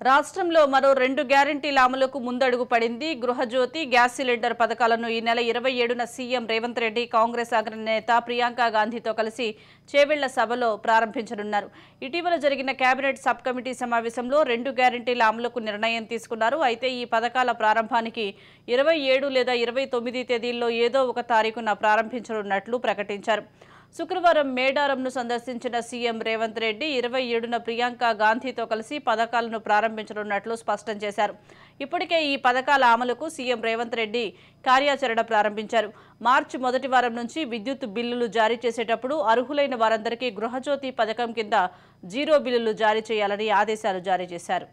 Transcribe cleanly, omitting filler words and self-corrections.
రాష్ట్రంలో మరో 2 గ్యారంటీల అమలుకు ముందడుగు పడింది. గృహజ్యోతి, గ్యాస్ సిలిండర్ పథకాలను ఈ నెల 27న సీఎం రేవంత్ రెడ్డి కాంగ్రెస్ అగ్రనేత ప్రియాంక గాంధీతో కలిసి చేవెళ్ల సభలో ప్రారంభించనున్నారు. ఇటీవల జరిగిన కేబినెట్ సబ్ కమిటీ సమావేశంలో 2 గ్యారంటీల అమలుకు నిర్ణయం తీసుకున్నారు. అయితే ఈ పథకాల ప్రారంభానికి 27 లేదా 29 తేదీల్లో ఏదో ఒక తారీఖున ప్రారంభించనున్నట్లు ప్రకటించారు. శుక్రవారం మేడారంను సందర్శించిన సీఎం రేవంత్ రెడ్డి 27న ప్రియాంక గాంధీతో కలిసి పథకాలను ప్రారంభించనున్నట్లు స్పష్టం చేశారు. ఇప్పటికే ఈ పథకాల అమలుకు సీఎం రేవంత్ రెడ్డి కార్యాచరణ ప్రారంభించారు. మార్చి మొదటి వారం నుంచి విద్యుత్ బిల్లులు జారీ చేసేటప్పుడు అర్హులైన వారందరికీ గృహజ్యోతి పథకం కింద 0 బిల్లులు జారీ చేయాలని ఆదేశాలు జారీ చేశారు.